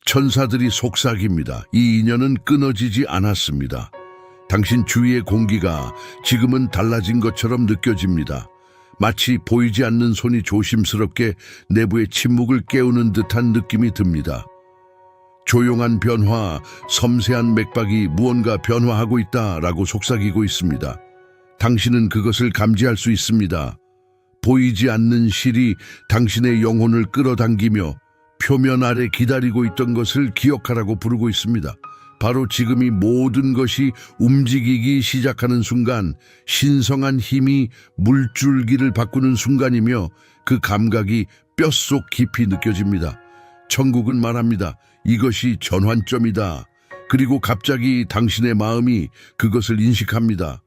천사들이 속삭입니다. 이 인연은 끊어지지 않았습니다. 당신 주위의 공기가 지금은 달라진 것처럼 느껴집니다. 마치 보이지 않는 손이 조심스럽게 내부의 침묵을 깨우는 듯한 느낌이 듭니다. 조용한 변화, 섬세한 맥박이 무언가 변화하고 있다라고 속삭이고 있습니다. 당신은 그것을 감지할 수 있습니다. 보이지 않는 실이 당신의 영혼을 끌어당기며 표면 아래 기다리고 있던 것을 기억하라고 부르고 있습니다. 바로 지금 이 모든 것이 움직이기 시작하는 순간, 신성한 힘이 물줄기를 바꾸는 순간이며 그 감각이 뼛속 깊이 느껴집니다. 천국은 말합니다. 이것이 전환점이다. 그리고 갑자기 당신의 마음이 그것을 인식합니다.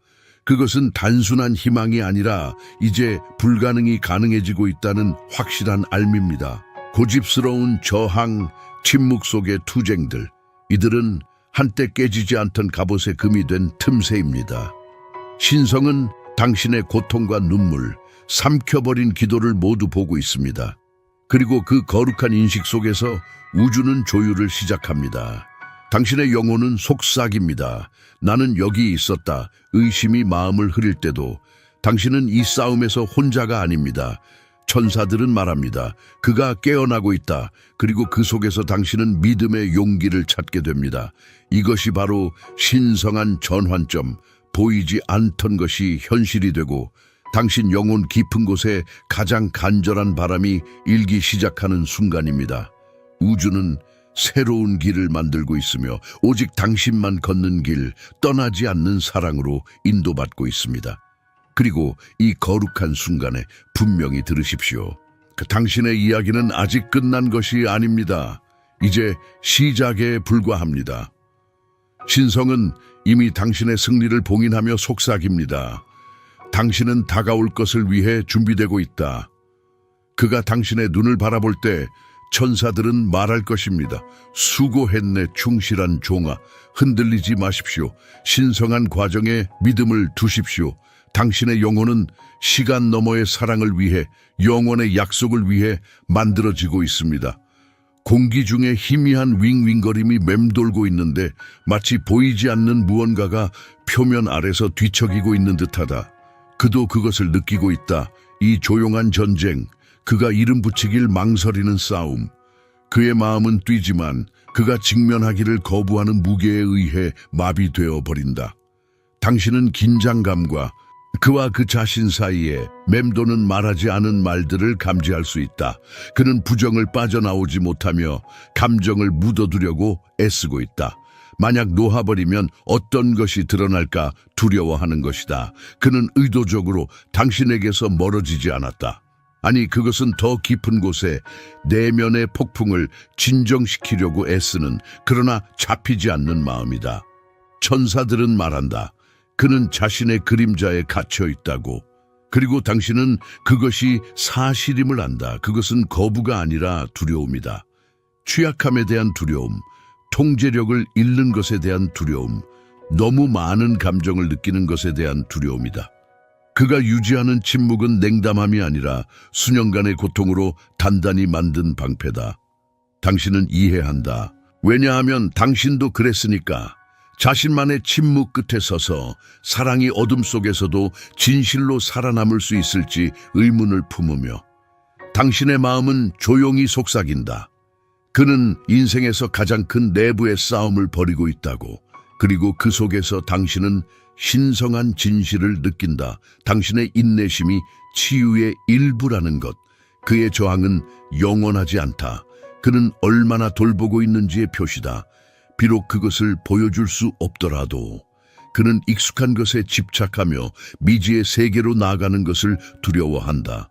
그것은 단순한 희망이 아니라 이제 불가능이 가능해지고 있다는 확실한 알미입니다. 고집스러운 저항, 침묵 속의 투쟁들, 이들은 한때 깨지지 않던 갑옷의 금이 된 틈새입니다. 신성은 당신의 고통과 눈물, 삼켜버린 기도를 모두 보고 있습니다. 그리고 그 거룩한 인식 속에서 우주는 조율을 시작합니다. 당신의 영혼은 속삭입니다. 나는 여기 있었다. 의심이 마음을 흐릴 때도 당신은 이 싸움에서 혼자가 아닙니다. 천사들은 말합니다. 그가 깨어나고 있다. 그리고 그 속에서 당신은 믿음의 용기를 찾게 됩니다. 이것이 바로 신성한 전환점, 보이지 않던 것이 현실이 되고 당신 영혼 깊은 곳에 가장 간절한 바람이 일기 시작하는 순간입니다. 우주는 새로운 길을 만들고 있으며 오직 당신만 걷는 길, 떠나지 않는 사랑으로 인도받고 있습니다. 그리고 이 거룩한 순간에 분명히 들으십시오. 당신의 이야기는 아직 끝난 것이 아닙니다. 이제 시작에 불과합니다. 신성은 이미 당신의 승리를 봉인하며 속삭입니다. 당신은 다가올 것을 위해 준비되고 있다. 그가 당신의 눈을 바라볼 때 천사들은 말할 것입니다. 수고했네 충실한 종아. 흔들리지 마십시오. 신성한 과정에 믿음을 두십시오. 당신의 영혼은 시간 너머의 사랑을 위해, 영원의 약속을 위해 만들어지고 있습니다. 공기 중에 희미한 윙윙거림이 맴돌고 있는데 마치 보이지 않는 무언가가 표면 아래서 뒤척이고 있는 듯하다. 그도 그것을 느끼고 있다. 이 조용한 전쟁, 그가 이름 붙이길 망설이는 싸움. 그의 마음은 뛰지만 그가 직면하기를 거부하는 무게에 의해 마비되어 버린다. 당신은 긴장감과 그와 그 자신 사이에 맴도는 말하지 않은 말들을 감지할 수 있다. 그는 부정을 빠져나오지 못하며 감정을 묻어두려고 애쓰고 있다. 만약 놓아버리면 어떤 것이 드러날까 두려워하는 것이다. 그는 의도적으로 당신에게서 멀어지지 않았다. 아니, 그것은 더 깊은 곳에 내면의 폭풍을 진정시키려고 애쓰는, 그러나 잡히지 않는 마음이다. 천사들은 말한다. 그는 자신의 그림자에 갇혀 있다고. 그리고 당신은 그것이 사실임을 안다. 그것은 거부가 아니라 두려움이다. 취약함에 대한 두려움, 통제력을 잃는 것에 대한 두려움, 너무 많은 감정을 느끼는 것에 대한 두려움이다. 그가 유지하는 침묵은 냉담함이 아니라 수년간의 고통으로 단단히 만든 방패다. 당신은 이해한다. 왜냐하면 당신도 그랬으니까. 자신만의 침묵 끝에 서서 사랑이 어둠 속에서도 진실로 살아남을 수 있을지 의문을 품으며 당신의 마음은 조용히 속삭인다. 그는 인생에서 가장 큰 내부의 싸움을 벌이고 있다고. 그리고 그 속에서 당신은 신성한 진실을 느낀다. 당신의 인내심이 치유의 일부라는 것. 그의 저항은 영원하지 않다. 그는 얼마나 돌보고 있는지의 표시다. 비록 그것을 보여줄 수 없더라도 그는 익숙한 것에 집착하며 미지의 세계로 나아가는 것을 두려워한다.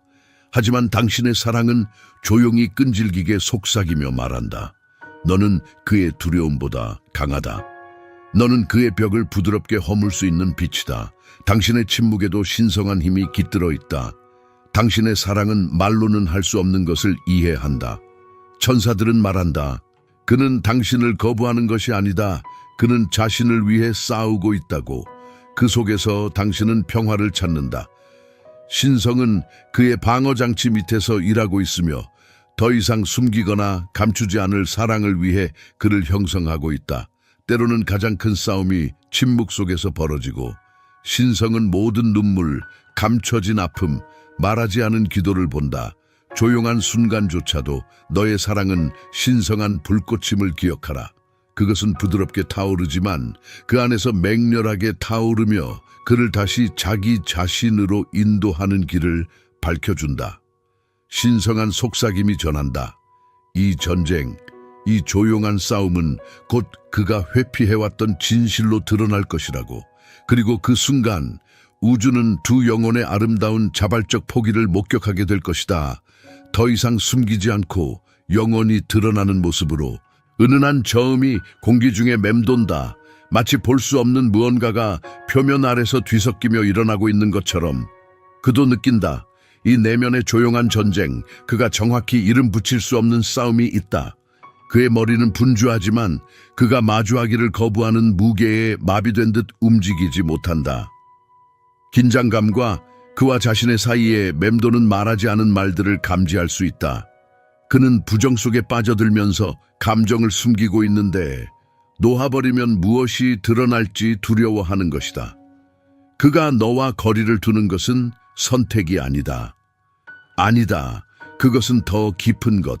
하지만 당신의 사랑은 조용히 끈질기게 속삭이며 말한다. 너는 그의 두려움보다 강하다. 너는 그의 벽을 부드럽게 허물 수 있는 빛이다. 당신의 침묵에도 신성한 힘이 깃들어 있다. 당신의 사랑은 말로는 할 수 없는 것을 이해한다. 천사들은 말한다. 그는 당신을 거부하는 것이 아니다. 그는 자신을 위해 싸우고 있다고. 그 속에서 당신은 평화를 찾는다. 신성은 그의 방어장치 밑에서 일하고 있으며 더 이상 숨기거나 감추지 않을 사랑을 위해 그를 형성하고 있다. 때로는 가장 큰 싸움이 침묵 속에서 벌어지고 신성은 모든 눈물, 감춰진 아픔, 말하지 않은 기도를 본다. 조용한 순간조차도 너의 사랑은 신성한 불꽃임을 기억하라. 그것은 부드럽게 타오르지만 그 안에서 맹렬하게 타오르며 그를 다시 자기 자신으로 인도하는 길을 밝혀준다. 신성한 속삭임이 전한다. 이 전쟁, 이 조용한 싸움은 곧 그가 회피해왔던 진실로 드러날 것이라고. 그리고 그 순간 우주는 두 영혼의 아름다운 자발적 포기를 목격하게 될 것이다. 더 이상 숨기지 않고 영원히 드러나는 모습으로. 은은한 저음이 공기 중에 맴돈다. 마치 볼 수 없는 무언가가 표면 아래서 뒤섞이며 일어나고 있는 것처럼. 그도 느낀다. 이 내면의 조용한 전쟁, 그가 정확히 이름 붙일 수 없는 싸움이 있다. 그의 머리는 분주하지만 그가 마주하기를 거부하는 무게에 마비된 듯 움직이지 못한다. 긴장감과 그와 자신의 사이에 맴도는 말하지 않은 말들을 감지할 수 있다. 그는 부정 속에 빠져들면서 감정을 숨기고 있는데 놓아버리면 무엇이 드러날지 두려워하는 것이다. 그가 너와 거리를 두는 것은 선택이 아니다. 아니다. 그것은 더 깊은 것.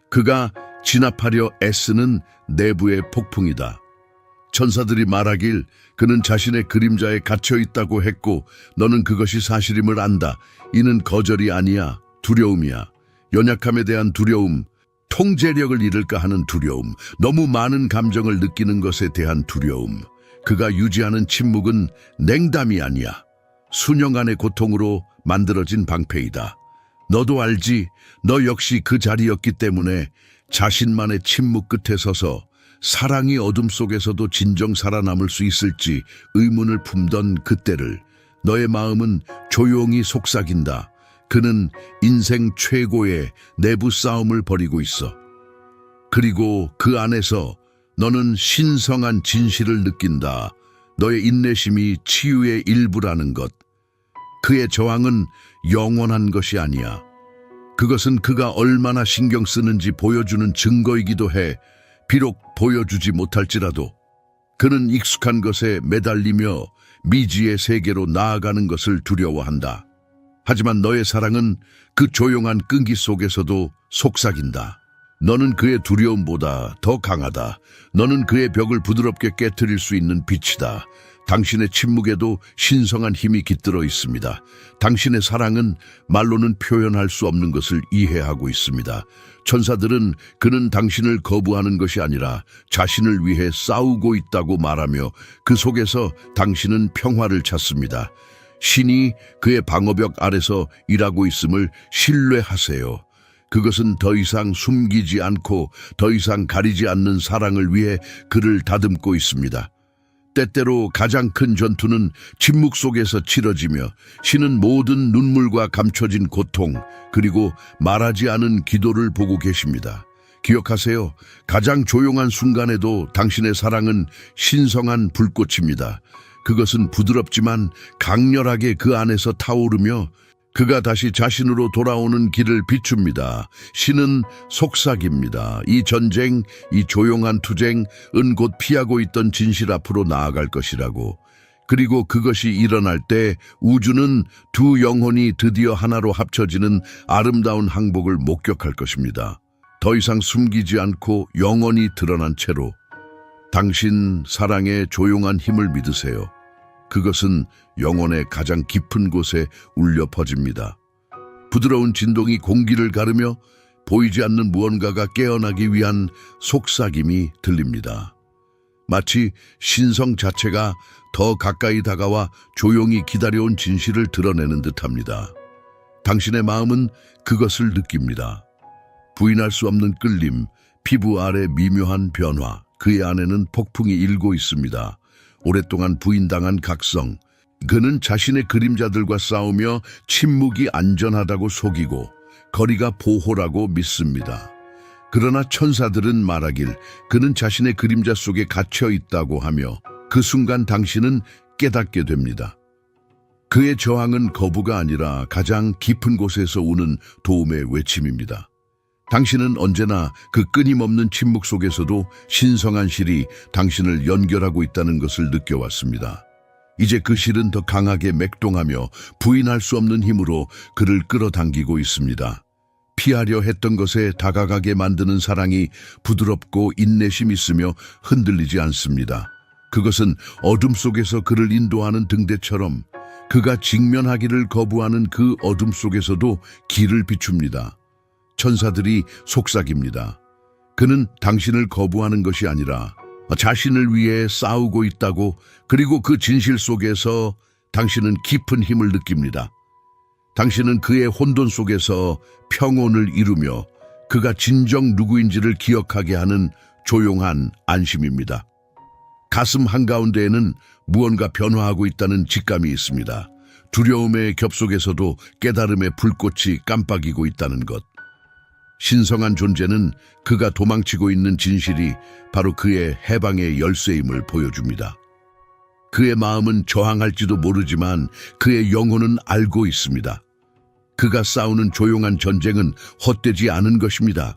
그가 진압하려 애쓰는 내부의 폭풍이다. 천사들이 말하길 그는 자신의 그림자에 갇혀 있다고 했고 너는 그것이 사실임을 안다. 이는 거절이 아니야. 두려움이야. 연약함에 대한 두려움, 통제력을 잃을까 하는 두려움, 너무 많은 감정을 느끼는 것에 대한 두려움. 그가 유지하는 침묵은 냉담이 아니야. 수년간의 고통으로 만들어진 방패이다. 너도 알지? 너 역시 그 자리였기 때문에 자신만의 침묵 끝에 서서 사랑이 어둠 속에서도 진정 살아남을 수 있을지 의문을 품던 그때를. 너의 마음은 조용히 속삭인다. 그는 인생 최고의 내부 싸움을 벌이고 있어. 그리고 그 안에서 너는 신성한 진실을 느낀다. 너의 인내심이 치유의 일부라는 것. 그의 저항은 영원한 것이 아니야. 그것은 그가 얼마나 신경 쓰는지 보여주는 증거이기도 해. 비록 보여주지 못할지라도 그는 익숙한 것에 매달리며 미지의 세계로 나아가는 것을 두려워한다. 하지만 너의 사랑은 그 조용한 끈기 속에서도 속삭인다. 너는 그의 두려움보다 더 강하다. 너는 그의 벽을 부드럽게 깨트릴 수 있는 빛이다. 당신의 침묵에도 신성한 힘이 깃들어 있습니다. 당신의 사랑은 말로는 표현할 수 없는 것을 이해하고 있습니다. 천사들은 그는 당신을 거부하는 것이 아니라 자신을 위해 싸우고 있다고 말하며 그 속에서 당신은 평화를 찾습니다. 신이 그의 방어벽 아래서 일하고 있음을 신뢰하세요. 그것은 더 이상 숨기지 않고 더 이상 가리지 않는 사랑을 위해 그를 다듬고 있습니다. 때때로 가장 큰 전투는 침묵 속에서 치러지며 신은 모든 눈물과 감춰진 고통 그리고 말하지 않은 기도를 보고 계십니다. 기억하세요. 가장 조용한 순간에도 당신의 사랑은 신성한 불꽃입니다. 그것은 부드럽지만 강렬하게 그 안에서 타오르며 그가 다시 자신으로 돌아오는 길을 비춥니다. 신은 속삭입니다. 이 전쟁, 이 조용한 투쟁은 곧 피하고 있던 진실 앞으로 나아갈 것이라고. 그리고 그것이 일어날 때 우주는 두 영혼이 드디어 하나로 합쳐지는 아름다운 항복을 목격할 것입니다. 더 이상 숨기지 않고 영원히 드러난 채로. 당신 사랑의 조용한 힘을 믿으세요. 그것은 영혼의 가장 깊은 곳에 울려 퍼집니다. 부드러운 진동이 공기를 가르며 보이지 않는 무언가가 깨어나기 위한 속삭임이 들립니다. 마치 신성 자체가 더 가까이 다가와 조용히 기다려온 진실을 드러내는 듯합니다. 당신의 마음은 그것을 느낍니다. 부인할 수 없는 끌림, 피부 아래 미묘한 변화, 그의 안에는 폭풍이 일고 있습니다. 오랫동안 부인당한 각성, 그는 자신의 그림자들과 싸우며 침묵이 안전하다고 속이고 거리가 보호라고 믿습니다. 그러나 천사들은 말하길 그는 자신의 그림자 속에 갇혀 있다고 하며 그 순간 당신은 깨닫게 됩니다. 그의 저항은 거부가 아니라 가장 깊은 곳에서 오는 도움의 외침입니다. 당신은 언제나 그 끊임없는 침묵 속에서도 신성한 실이 당신을 연결하고 있다는 것을 느껴왔습니다. 이제 그 실은 더 강하게 맥동하며 부인할 수 없는 힘으로 그를 끌어당기고 있습니다. 피하려 했던 것에 다가가게 만드는 사랑이 부드럽고 인내심 있으며 흔들리지 않습니다. 그것은 어둠 속에서 그를 인도하는 등대처럼 그가 직면하기를 거부하는 그 어둠 속에서도 길을 비춥니다. 천사들이 속삭입니다. 그는 당신을 거부하는 것이 아니라 자신을 위해 싸우고 있다고, 그리고 그 진실 속에서 당신은 깊은 힘을 느낍니다. 당신은 그의 혼돈 속에서 평온을 이루며 그가 진정 누구인지를 기억하게 하는 조용한 안심입니다. 가슴 한가운데에는 무언가 변화하고 있다는 직감이 있습니다. 두려움의 겹속에서도 깨달음의 불꽃이 깜빡이고 있다는 것. 신성한 존재는 그가 도망치고 있는 진실이 바로 그의 해방의 열쇠임을 보여줍니다. 그의 마음은 저항할지도 모르지만 그의 영혼은 알고 있습니다. 그가 싸우는 조용한 전쟁은 헛되지 않은 것입니다.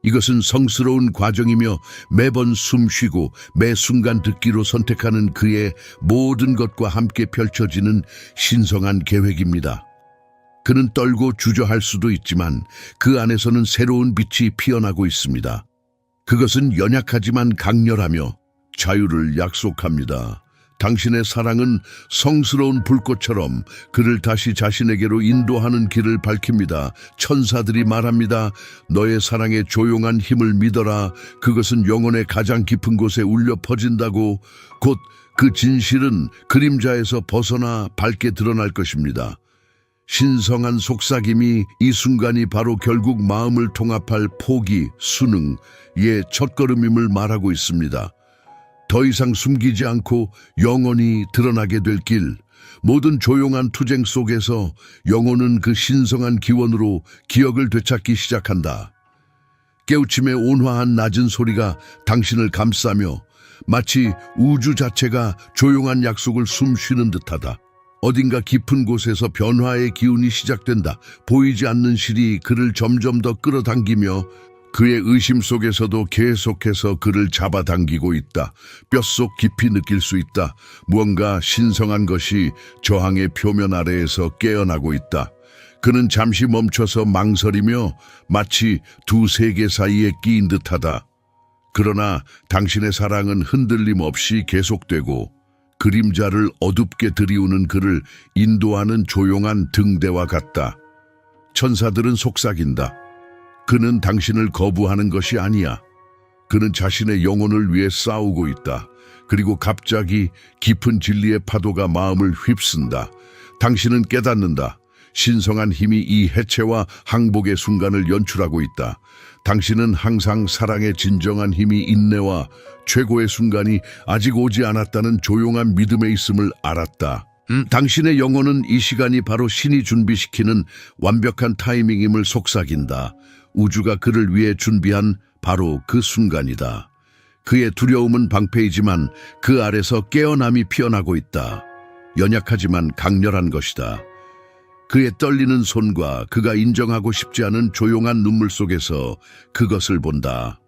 이것은 성스러운 과정이며 매번 숨쉬고 매 순간 듣기로 선택하는 그의 모든 것과 함께 펼쳐지는 신성한 계획입니다. 그는 떨고 주저할 수도 있지만 그 안에서는 새로운 빛이 피어나고 있습니다. 그것은 연약하지만 강렬하며 자유를 약속합니다. 당신의 사랑은 성스러운 불꽃처럼 그를 다시 자신에게로 인도하는 길을 밝힙니다. 천사들이 말합니다. 너의 사랑의 조용한 힘을 믿어라. 그것은 영혼의 가장 깊은 곳에 울려 퍼진다고. 곧 그 진실은 그림자에서 벗어나 밝게 드러날 것입니다. 신성한 속삭임이 이 순간이 바로 결국 마음을 통합할 포기, 순응의 첫걸음임을 말하고 있습니다. 더 이상 숨기지 않고 영원히 드러나게 될 길, 모든 조용한 투쟁 속에서 영혼은 그 신성한 기원으로 기억을 되찾기 시작한다. 깨우침의 온화한 낮은 소리가 당신을 감싸며 마치 우주 자체가 조용한 약속을 숨쉬는 듯하다. 어딘가 깊은 곳에서 변화의 기운이 시작된다. 보이지 않는 실이 그를 점점 더 끌어당기며 그의 의심 속에서도 계속해서 그를 잡아당기고 있다. 뼛속 깊이 느낄 수 있다. 무언가 신성한 것이 저항의 표면 아래에서 깨어나고 있다. 그는 잠시 멈춰서 망설이며 마치 두 세계 사이에 끼인 듯하다. 그러나 당신의 사랑은 흔들림 없이 계속되고 그림자를 어둡게 들이우는 그를 인도하는 조용한 등대와 같다. 천사들은 속삭인다. 그는 당신을 거부하는 것이 아니야. 그는 자신의 영혼을 위해 싸우고 있다. 그리고 갑자기 깊은 진리의 파도가 마음을 휩쓴다. 당신은 깨닫는다. 신성한 힘이 이 해체와 항복의 순간을 연출하고 있다. 당신은 항상 사랑의 진정한 힘이 인내와 최고의 순간이 아직 오지 않았다는 조용한 믿음에 있음을 알았다. 당신의 영혼은 이 시간이 바로 신이 준비시키는 완벽한 타이밍임을 속삭인다. 우주가 그를 위해 준비한 바로 그 순간이다. 그의 두려움은 방패이지만 그 아래서 깨어남이 피어나고 있다. 연약하지만 강렬한 것이다. 그의 떨리는 손과 그가 인정하고 싶지 않은 조용한 눈물 속에서 그것을 본다.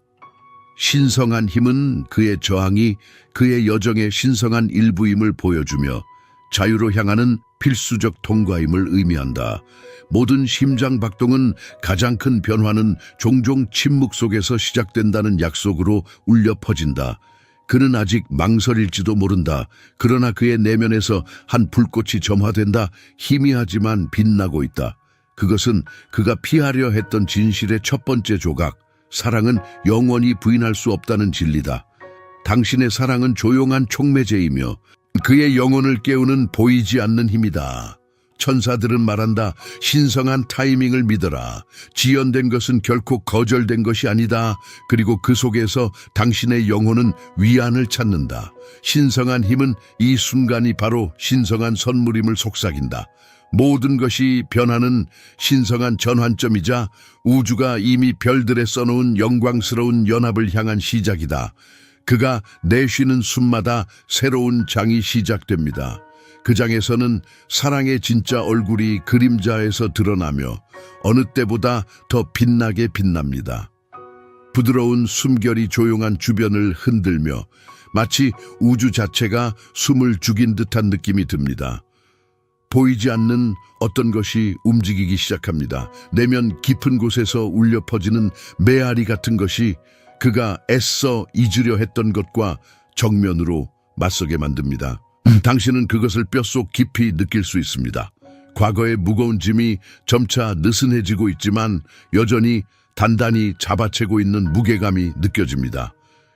신성한 힘은 그의 저항이 그의 여정의 신성한 일부임을 보여주며 자유로 향하는 필수적 통과임을 의미한다. 모든 심장 박동은 가장 큰 변화는 종종 침묵 속에서 시작된다는 약속으로 울려 퍼진다. 그는 아직 망설일지도 모른다. 그러나 그의 내면에서 한 불꽃이 점화된다. 희미하지만 빛나고 있다. 그것은 그가 피하려 했던 진실의 첫 번째 조각. 사랑은 영원히 부인할 수 없다는 진리다. 당신의 사랑은 조용한 촉매제이며 그의 영혼을 깨우는 보이지 않는 힘이다. 천사들은 말한다. 신성한 타이밍을 믿어라. 지연된 것은 결코 거절된 것이 아니다. 그리고 그 속에서 당신의 영혼은 위안을 찾는다. 신성한 힘은 이 순간이 바로 신성한 선물임을 속삭인다. 모든 것이 변하는 신성한 전환점이자 우주가 이미 별들에 써놓은 영광스러운 연합을 향한 시작이다. 그가 내쉬는 숨마다 새로운 장이 시작됩니다. 그 장에서는 사랑의 진짜 얼굴이 그림자에서 드러나며 어느 때보다 더 빛나게 빛납니다. 부드러운 숨결이 조용한 주변을 흔들며 마치 우주 자체가 숨을 죽인 듯한 느낌이 듭니다. 보이지 않는 어떤 것이 움직이기 시작합니다. 내면 깊은 곳에서 울려 퍼지는 메아리 같은 것이 그가 애써 잊으려 했던 것과 정면으로 맞서게 만듭니다. 당신은 그것을 뼛속 깊이 느낄 수 있습니다. 과거의 무거운 짐이 점차 느슨해지고 있지만 여전히 단단히 잡아채고 있는 무게감이 느껴집니다.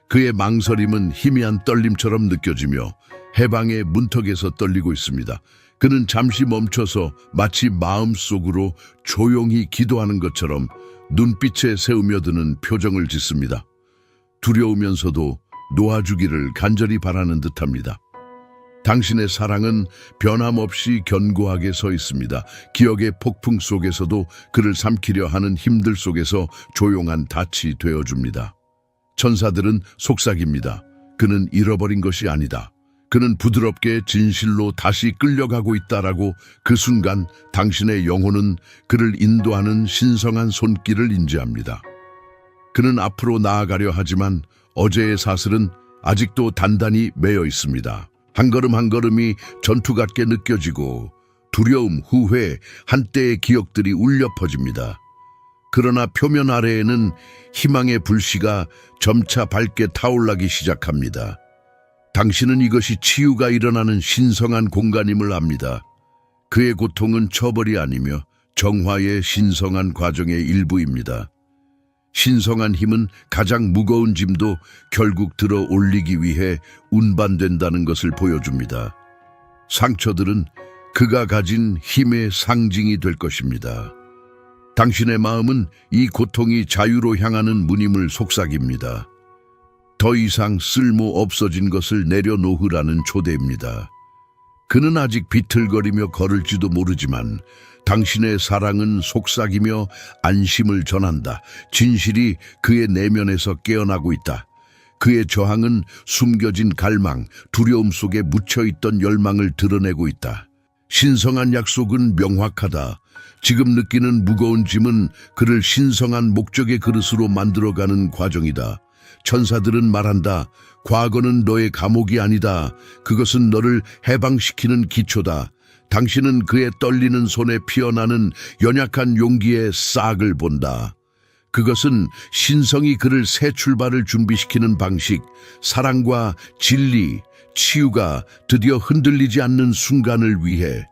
그의 망설임은 희미한 떨림처럼 느껴지며 해방의 문턱에서 떨리고 있습니다. 그는 잠시 멈춰서 마치 마음속으로 조용히 기도하는 것처럼 눈빛에 새우며드는 표정을 짓습니다. 두려우면서도 놓아주기를 간절히 바라는 듯합니다. 당신의 사랑은 변함없이 견고하게 서 있습니다. 기억의 폭풍 속에서도 그를 삼키려 하는 힘들 속에서 조용한 닻이 되어줍니다. 천사들은 속삭입니다. 그는 잃어버린 것이 아니다. 그는 부드럽게 진실로 다시 끌려가고 있다라고. 그 순간 당신의 영혼은 그를 인도하는 신성한 손길을 인지합니다. 그는 앞으로 나아가려 하지만 어제의 사슬은 아직도 단단히 매여 있습니다. 한 걸음 한 걸음이 전투 같게 느껴지고 두려움, 후회, 한때의 기억들이 울려 퍼집니다. 그러나 표면 아래에는 희망의 불씨가 점차 밝게 타올라기 시작합니다. 당신은 이것이 치유가 일어나는 신성한 공간임을 압니다. 그의 고통은 처벌이 아니며 정화의 신성한 과정의 일부입니다. 신성한 힘은 가장 무거운 짐도 결국 들어 올리기 위해 운반된다는 것을 보여줍니다. 상처들은 그가 가진 힘의 상징이 될 것입니다. 당신의 마음은 이 고통이 자유로 향하는 문임을 속삭입니다. 더 이상 쓸모 없어진 것을 내려놓으라는 초대입니다. 그는 아직 비틀거리며 걸을지도 모르지만 당신의 사랑은 속삭이며 안심을 전한다. 진실이 그의 내면에서 깨어나고 있다. 그의 저항은 숨겨진 갈망, 두려움 속에 묻혀있던 열망을 드러내고 있다. 신성한 약속은 명확하다. 지금 느끼는 무거운 짐은 그를 신성한 목적의 그릇으로 만들어가는 과정이다. 천사들은 말한다. 과거는 너의 감옥이 아니다. 그것은 너를 해방시키는 기초다. 당신은 그의 떨리는 손에 피어나는 연약한 용기의 싹을 본다. 그것은 신성이 그를 새 출발을 준비시키는 방식, 사랑과 진리, 치유가 드디어 흔들리지 않는 순간을 위해.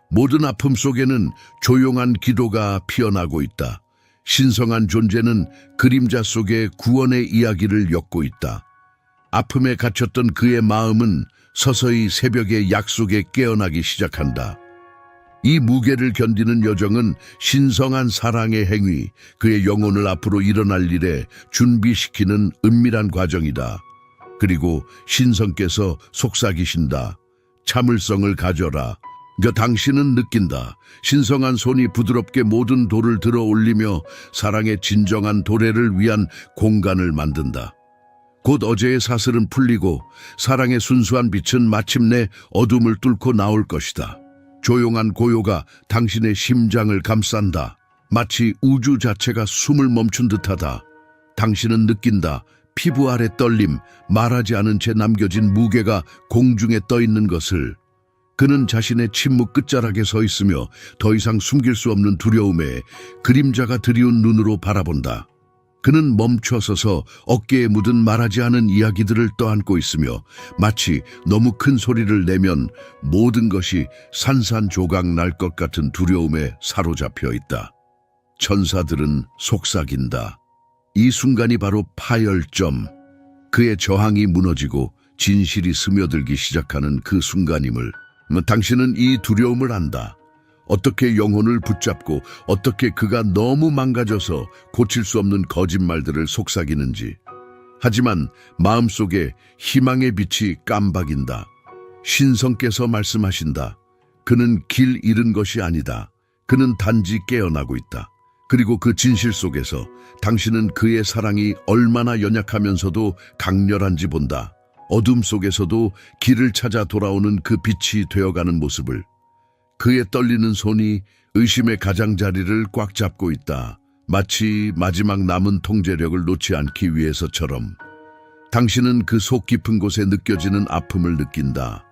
모든 아픔 속에는 조용한 기도가 피어나고 있다. 신성한 존재는 그림자 속에 구원의 이야기를 엮고 있다. 아픔에 갇혔던 그의 마음은 서서히 새벽의 약속에 깨어나기 시작한다. 이 무게를 견디는 여정은 신성한 사랑의 행위, 그의 영혼을 앞으로 일어날 일에 준비시키는 은밀한 과정이다. 그리고 신성께서 속삭이신다. 참을성을 가져라. 당신은 느낀다. 신성한 손이 부드럽게 모든 돌을 들어 올리며 사랑의 진정한 도래를 위한 공간을 만든다. 곧 어제의 사슬은 풀리고 사랑의 순수한 빛은 마침내 어둠을 뚫고 나올 것이다. 조용한 고요가 당신의 심장을 감싼다. 마치 우주 자체가 숨을 멈춘 듯하다. 당신은 느낀다. 피부 아래 떨림, 말하지 않은 채 남겨진 무게가 공중에 떠 있는 것을. 그는 자신의 침묵 끝자락에 서 있으며 더 이상 숨길 수 없는 두려움에 그림자가 드리운 눈으로 바라본다. 그는 멈춰서서 어깨에 묻은 말하지 않은 이야기들을 떠안고 있으며 마치 너무 큰 소리를 내면 모든 것이 산산조각 날 것 같은 두려움에 사로잡혀 있다. 천사들은 속삭인다. 이 순간이 바로 파열점, 그의 저항이 무너지고 진실이 스며들기 시작하는 그 순간임을. 당신은 이 두려움을 안다. 어떻게 영혼을 붙잡고 어떻게 그가 너무 망가져서 고칠 수 없는 거짓말들을 속삭이는지. 하지만 마음속에 희망의 빛이 깜박인다. 신성께서 말씀하신다. 그는 길 잃은 것이 아니다. 그는 단지 깨어나고 있다. 그리고 그 진실 속에서 당신은 그의 사랑이 얼마나 연약하면서도 강렬한지 본다. 어둠 속에서도 길을 찾아 돌아오는 그 빛이 되어가는 모습을, 그의 떨리는 손이 의심의 가장자리를 꽉 잡고 있다. 마치 마지막 남은 통제력을 놓지 않기 위해서처럼. 당신은 그 속 깊은 곳에 느껴지는 아픔을 느낀다.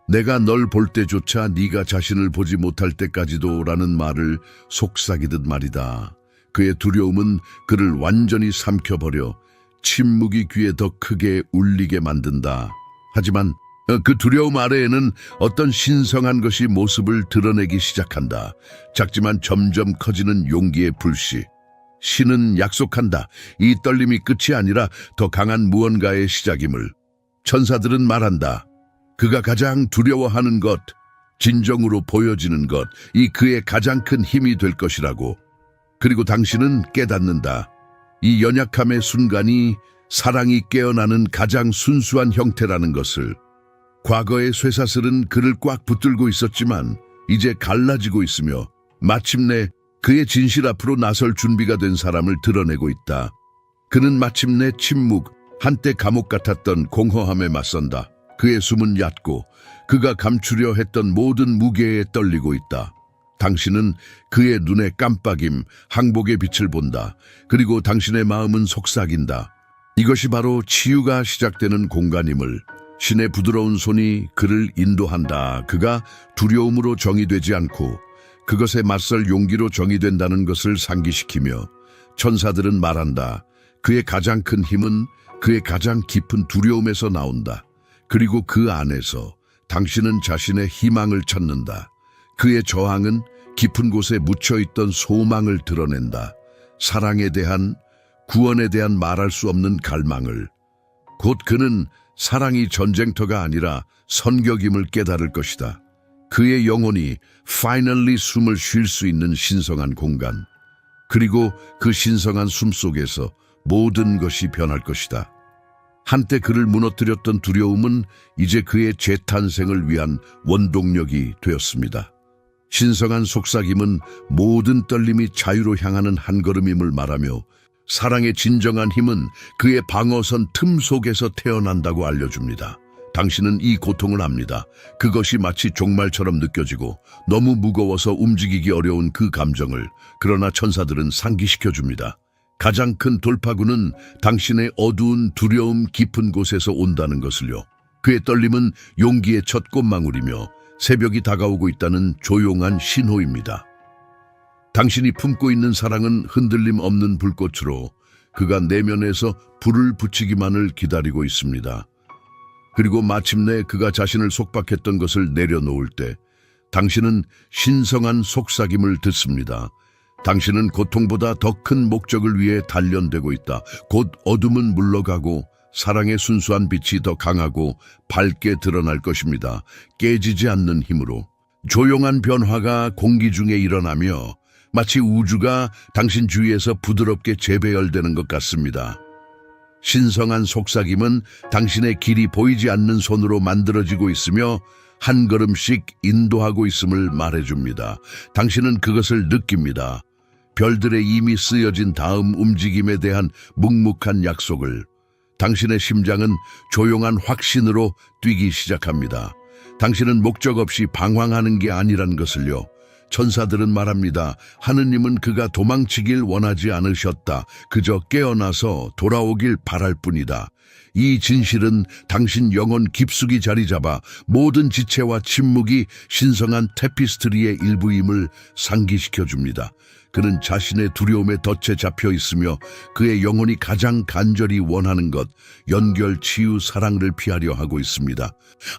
내가 널 볼 때조차 네가 자신을 보지 못할 때까지도 라는 말을 속삭이듯 말이다. 그의 두려움은 그를 완전히 삼켜버려 침묵이 귀에 더 크게 울리게 만든다. 하지만 그 두려움 아래에는 어떤 신성한 것이 모습을 드러내기 시작한다. 작지만 점점 커지는 용기의 불씨. 신은 약속한다. 이 떨림이 끝이 아니라 더 강한 무언가의 시작임을. 천사들은 말한다. 그가 가장 두려워하는 것, 진정으로 보여지는 것, 이 그의 가장 큰 힘이 될 것이라고. 그리고 당신은 깨닫는다. 이 연약함의 순간이 사랑이 깨어나는 가장 순수한 형태라는 것을. 과거의 쇠사슬은 그를 꽉 붙들고 있었지만 이제 갈라지고 있으며 마침내 그의 진실 앞으로 나설 준비가 된 사람을 드러내고 있다. 그는 마침내 침묵, 한때 감옥 같았던 공허함에 맞선다. 그의 숨은 얕고 그가 감추려 했던 모든 무게에 떨리고 있다. 당신은 그의 눈에 깜빡임, 항복의 빛을 본다. 그리고 당신의 마음은 속삭인다. 이것이 바로 치유가 시작되는 공간임을. 신의 부드러운 손이 그를 인도한다. 그가 두려움으로 정의되지 않고 그것에 맞설 용기로 정의된다는 것을 상기시키며 천사들은 말한다. 그의 가장 큰 힘은 그의 가장 깊은 두려움에서 나온다. 그리고 그 안에서 당신은 자신의 희망을 찾는다. 그의 저항은 깊은 곳에 묻혀있던 소망을 드러낸다. 사랑에 대한, 구원에 대한 말할 수 없는 갈망을. 곧 그는 사랑이 전쟁터가 아니라 선격임을 깨달을 것이다. 그의 영혼이 finally 숨을 쉴 수 있는 신성한 공간. 그리고 그 신성한 숨 속에서 모든 것이 변할 것이다. 한때 그를 무너뜨렸던 두려움은 이제 그의 재탄생을 위한 원동력이 되었습니다. 신성한 속삭임은 모든 떨림이 자유로 향하는 한 걸음임을 말하며 사랑의 진정한 힘은 그의 방어선 틈 속에서 태어난다고 알려줍니다. 당신은 이 고통을 압니다. 그것이 마치 종말처럼 느껴지고 너무 무거워서 움직이기 어려운 그 감정을. 그러나 천사들은 상기시켜줍니다. 가장 큰 돌파구는 당신의 어두운 두려움 깊은 곳에서 온다는 것을요. 그의 떨림은 용기의 첫 꽃망울이며 새벽이 다가오고 있다는 조용한 신호입니다. 당신이 품고 있는 사랑은 흔들림 없는 불꽃으로 그가 내면에서 불을 붙이기만을 기다리고 있습니다. 그리고 마침내 그가 자신을 속박했던 것을 내려놓을 때 당신은 신성한 속삭임을 듣습니다. 당신은 고통보다 더 큰 목적을 위해 단련되고 있다. 곧 어둠은 물러가고 사랑의 순수한 빛이 더 강하고 밝게 드러날 것입니다. 깨지지 않는 힘으로. 조용한 변화가 공기 중에 일어나며 마치 우주가 당신 주위에서 부드럽게 재배열되는 것 같습니다. 신성한 속삭임은 당신의 길이 보이지 않는 손으로 만들어지고 있으며 한 걸음씩 인도하고 있음을 말해줍니다. 당신은 그것을 느낍니다. 별들에 이미 쓰여진 다음 움직임에 대한 묵묵한 약속을. 당신의 심장은 조용한 확신으로 뛰기 시작합니다. 당신은 목적 없이 방황하는 게 아니란 것을요. 천사들은 말합니다. 하느님은 그가 도망치길 원하지 않으셨다. 그저 깨어나서 돌아오길 바랄 뿐이다. 이 진실은 당신 영혼 깊숙이 자리 잡아 모든 지체와 침묵이 신성한 테피스트리의 일부임을 상기시켜줍니다. 그는 자신의 두려움에 덫에 잡혀 있으며 그의 영혼이 가장 간절히 원하는 것, 연결, 치유, 사랑을 피하려 하고 있습니다.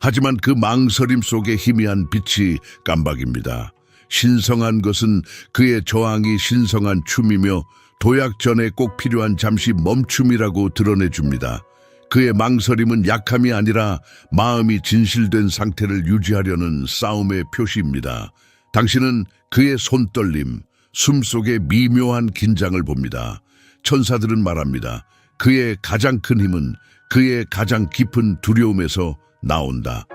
하지만 그 망설임 속에 희미한 빛이 깜박입니다. 신성한 것은 그의 저항이 신성한 춤이며 도약 전에 꼭 필요한 잠시 멈춤이라고 드러내줍니다. 그의 망설임은 약함이 아니라 마음이 진실된 상태를 유지하려는 싸움의 표시입니다. 당신은 그의 손떨림, 숨속의 미묘한 긴장을 봅니다. 천사들은 말합니다. 그의 가장 큰 힘은 그의 가장 깊은 두려움에서 나온다.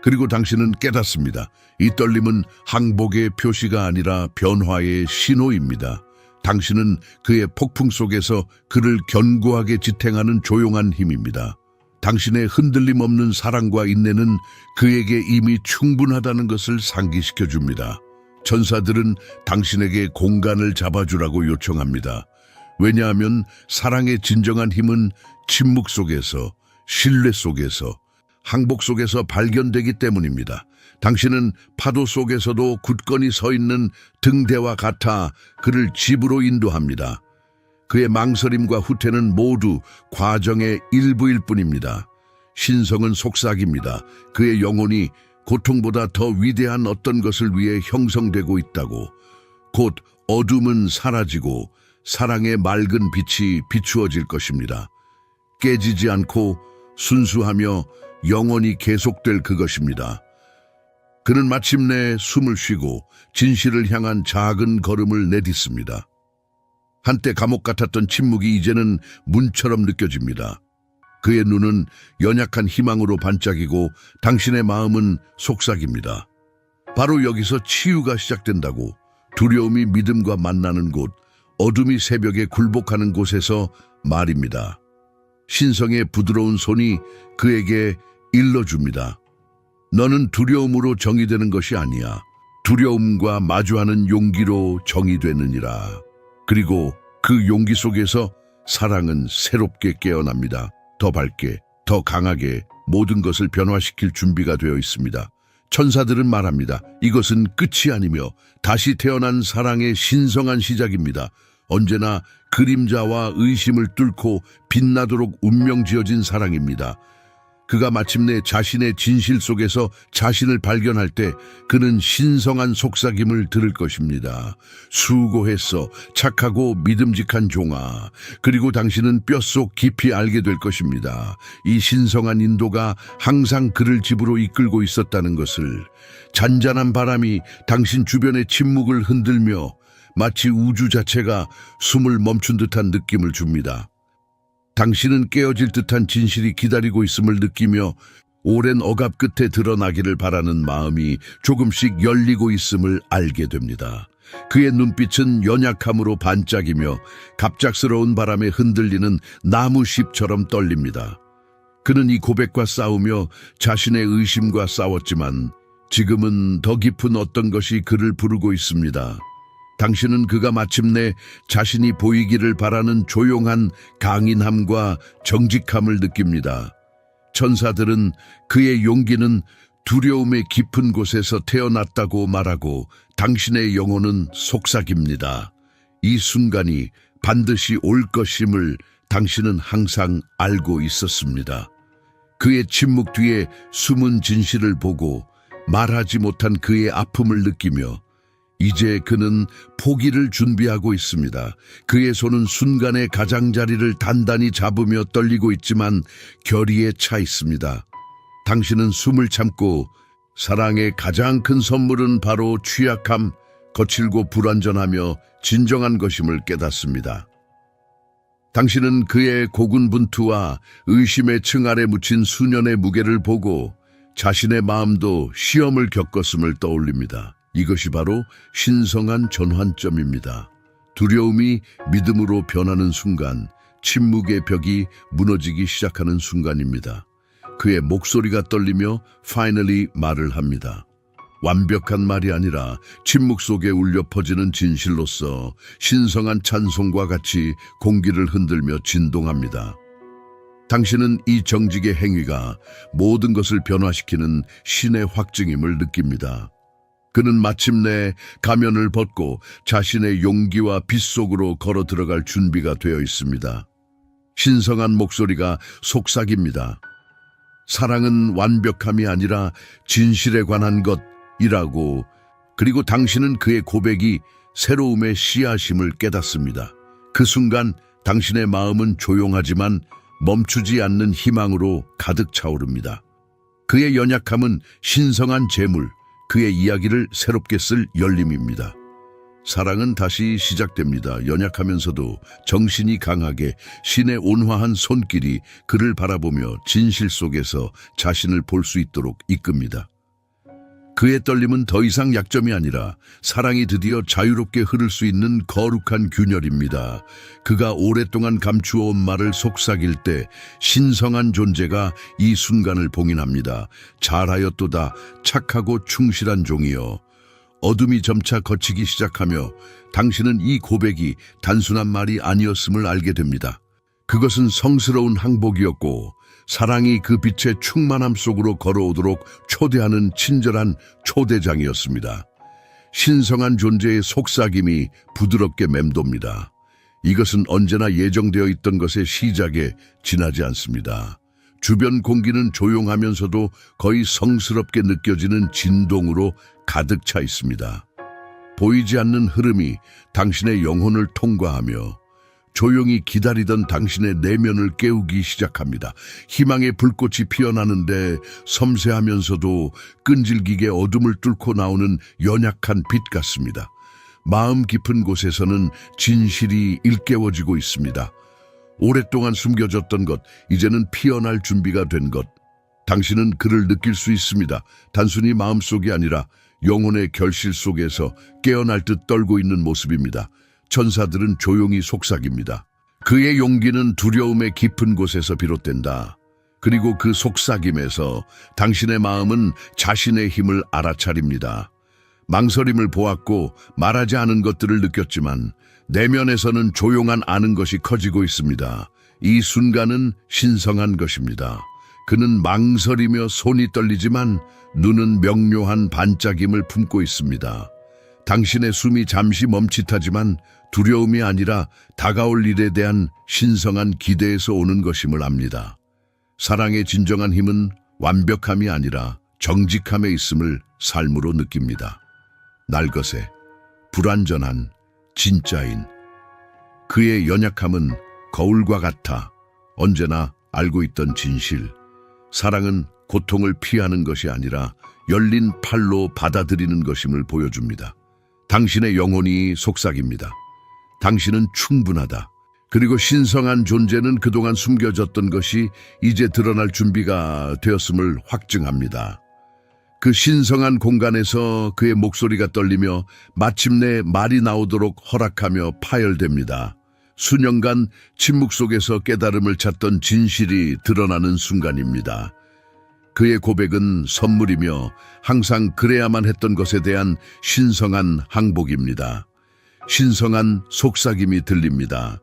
그리고 당신은 깨닫습니다. 이 떨림은 항복의 표시가 아니라 변화의 신호입니다. 당신은 그의 폭풍 속에서 그를 견고하게 지탱하는 조용한 힘입니다. 당신의 흔들림 없는 사랑과 인내는 그에게 이미 충분하다는 것을 상기시켜 줍니다. 천사들은 당신에게 공간을 잡아주라고 요청합니다. 왜냐하면 사랑의 진정한 힘은 침묵 속에서, 신뢰 속에서, 항복 속에서 발견되기 때문입니다. 당신은 파도 속에서도 굳건히 서 있는 등대와 같아 그를 집으로 인도합니다. 그의 망설임과 후퇴는 모두 과정의 일부일 뿐입니다. 신성은 속삭입니다. 그의 영혼이 고통보다 더 위대한 어떤 것을 위해 형성되고 있다고. 곧 어둠은 사라지고 사랑의 맑은 빛이 비추어질 것입니다. 깨지지 않고 순수하며 영원히 계속될 그것입니다. 그는 마침내 숨을 쉬고 진실을 향한 작은 걸음을 내딛습니다. 한때 감옥 같았던 침묵이 이제는 문처럼 느껴집니다. 그의 눈은 연약한 희망으로 반짝이고 당신의 마음은 속삭입니다. 바로 여기서 치유가 시작된다고. 두려움이 믿음과 만나는 곳, 어둠이 새벽에 굴복하는 곳에서 말입니다. 신성의 부드러운 손이 그에게 일러줍니다. 너는 두려움으로 정의되는 것이 아니야. 두려움과 마주하는 용기로 정의되느니라. 그리고 그 용기 속에서 사랑은 새롭게 깨어납니다. 더 밝게, 더 강하게 모든 것을 변화시킬 준비가 되어 있습니다. 천사들은 말합니다. 이것은 끝이 아니며 다시 태어난 사랑의 신성한 시작입니다. 언제나 그림자와 의심을 뚫고 빛나도록 운명지어진 사랑입니다. 그가 마침내 자신의 진실 속에서 자신을 발견할 때 그는 신성한 속삭임을 들을 것입니다. 수고했어, 착하고 믿음직한 종아. 그리고 당신은 뼛속 깊이 알게 될 것입니다. 이 신성한 인도가 항상 그를 집으로 이끌고 있었다는 것을. 잔잔한 바람이 당신 주변의 침묵을 흔들며 마치 우주 자체가 숨을 멈춘 듯한 느낌을 줍니다. 당신은 깨어질 듯한 진실이 기다리고 있음을 느끼며 오랜 억압 끝에 드러나기를 바라는 마음이 조금씩 열리고 있음을 알게 됩니다. 그의 눈빛은 연약함으로 반짝이며 갑작스러운 바람에 흔들리는 나무잎처럼 떨립니다. 그는 이 고백과 싸우며 자신의 의심과 싸웠지만 지금은 더 깊은 어떤 것이 그를 부르고 있습니다. 당신은 그가 마침내 자신이 보이기를 바라는 조용한 강인함과 정직함을 느낍니다. 천사들은 그의 용기는 두려움의 깊은 곳에서 태어났다고 말하고 당신의 영혼은 속삭입니다. 이 순간이 반드시 올 것임을 당신은 항상 알고 있었습니다. 그의 침묵 뒤에 숨은 진실을 보고 말하지 못한 그의 아픔을 느끼며 이제 그는 포기를 준비하고 있습니다. 그의 손은 순간의 가장자리를 단단히 잡으며 떨리고 있지만 결의에 차 있습니다. 당신은 숨을 참고 사랑의 가장 큰 선물은 바로 취약함, 거칠고 불완전하며 진정한 것임을 깨닫습니다. 당신은 그의 고군분투와 의심의 층 아래 묻힌 수년의 무게를 보고 자신의 마음도 시험을 겪었음을 떠올립니다. 이것이 바로 신성한 전환점입니다. 두려움이 믿음으로 변하는 순간, 침묵의 벽이 무너지기 시작하는 순간입니다. 그의 목소리가 떨리며 finally 말을 합니다. 완벽한 말이 아니라 침묵 속에 울려 퍼지는 진실로서 신성한 찬송과 같이 공기를 흔들며 진동합니다. 당신은 이 정직의 행위가 모든 것을 변화시키는 신의 확증임을 느낍니다. 그는 마침내 가면을 벗고 자신의 용기와 빛 속으로 걸어 들어갈 준비가 되어 있습니다. 신성한 목소리가 속삭입니다. 사랑은 완벽함이 아니라 진실에 관한 것이라고. 그리고 당신은 그의 고백이 새로움의 씨앗임을 깨닫습니다. 그 순간 당신의 마음은 조용하지만 멈추지 않는 희망으로 가득 차오릅니다. 그의 연약함은 신성한 재물, 그의 이야기를 새롭게 쓸 열림입니다. 사랑은 다시 시작됩니다. 연약하면서도 정신이 강하게 신의 온화한 손길이 그를 바라보며 진실 속에서 자신을 볼 수 있도록 이끕니다. 그의 떨림은 더 이상 약점이 아니라 사랑이 드디어 자유롭게 흐를 수 있는 거룩한 균열입니다. 그가 오랫동안 감추어온 말을 속삭일 때 신성한 존재가 이 순간을 봉인합니다. 잘하였도다, 착하고 충실한 종이여. 어둠이 점차 걷히기 시작하며 당신은 이 고백이 단순한 말이 아니었음을 알게 됩니다. 그것은 성스러운 항복이었고 사랑이 그 빛의 충만함 속으로 걸어오도록 초대하는 친절한 초대장이었습니다. 신성한 존재의 속삭임이 부드럽게 맴돕니다. 이것은 언제나 예정되어 있던 것의 시작에 지나지 않습니다. 주변 공기는 조용하면서도 거의 성스럽게 느껴지는 진동으로 가득 차 있습니다. 보이지 않는 흐름이 당신의 영혼을 통과하며 조용히 기다리던 당신의 내면을 깨우기 시작합니다. 희망의 불꽃이 피어나는데 섬세하면서도 끈질기게 어둠을 뚫고 나오는 연약한 빛 같습니다. 마음 깊은 곳에서는 진실이 일깨워지고 있습니다. 오랫동안 숨겨졌던 것, 이제는 피어날 준비가 된 것. 당신은 그를 느낄 수 있습니다. 단순히 마음속이 아니라 영혼의 결실 속에서 깨어날 듯 떨고 있는 모습입니다. 천사들은 조용히 속삭입니다. 그의 용기는 두려움의 깊은 곳에서 비롯된다. 그리고 그 속삭임에서 당신의 마음은 자신의 힘을 알아차립니다. 망설임을 보았고 말하지 않은 것들을 느꼈지만 내면에서는 조용한 아는 것이 커지고 있습니다. 이 순간은 신성한 것입니다. 그는 망설이며 손이 떨리지만 눈은 명료한 반짝임을 품고 있습니다. 당신의 숨이 잠시 멈칫하지만 두려움이 아니라 다가올 일에 대한 신성한 기대에서 오는 것임을 압니다. 사랑의 진정한 힘은 완벽함이 아니라 정직함에 있음을 삶으로 느낍니다. 날것에 불완전한 진짜인 그의 연약함은 거울과 같아 언제나 알고 있던 진실. 사랑은 고통을 피하는 것이 아니라 열린 팔로 받아들이는 것임을 보여줍니다. 당신의 영혼이 속삭입니다. 당신은 충분하다. 그리고 신성한 존재는 그동안 숨겨졌던 것이 이제 드러날 준비가 되었음을 확증합니다. 그 신성한 공간에서 그의 목소리가 떨리며 마침내 말이 나오도록 허락하며 파열됩니다. 수년간 침묵 속에서 깨달음을 찾던 진실이 드러나는 순간입니다. 그의 고백은 선물이며 항상 그래야만 했던 것에 대한 신성한 항복입니다. 신성한 속삭임이 들립니다.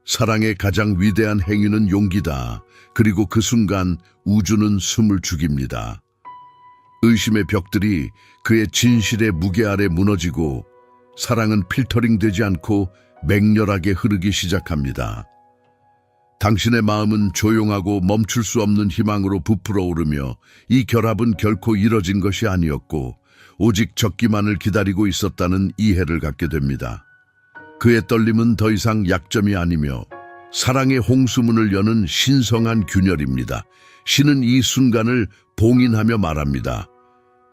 사랑의 가장 위대한 행위는 용기다. 그리고 그 순간 우주는 숨을 죽입니다. 의심의 벽들이 그의 진실의 무게 아래 무너지고 사랑은 필터링되지 않고 맹렬하게 흐르기 시작합니다. 당신의 마음은 조용하고 멈출 수 없는 희망으로 부풀어 오르며 이 결합은 결코 이뤄진 것이 아니었고 오직 적기만을 기다리고 있었다는 이해를 갖게 됩니다. 그의 떨림은 더 이상 약점이 아니며 사랑의 홍수문을 여는 신성한 균열입니다. 신은 이 순간을 봉인하며 말합니다.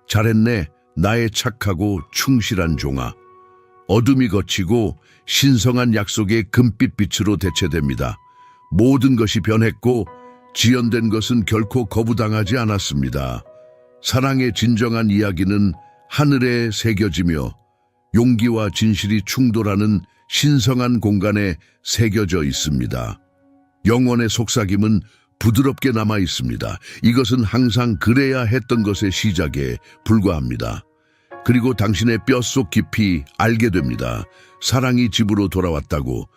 잘했네, 나의 착하고 충실한 종아. 어둠이 걷히고 신성한 약속의 금빛 빛으로 대체됩니다. 모든 것이 변했고 지연된 것은 결코 거부당하지 않았습니다. 사랑의 진정한 이야기는 하늘에 새겨지며 용기와 진실이 충돌하는 신성한 공간에 새겨져 있습니다. 영혼의 속삭임은 부드럽게 남아 있습니다. 이것은 항상 그래야 했던 것의 시작에 불과합니다. 그리고 당신의 뼛속 깊이 알게 됩니다. 사랑이 집으로 돌아왔다고,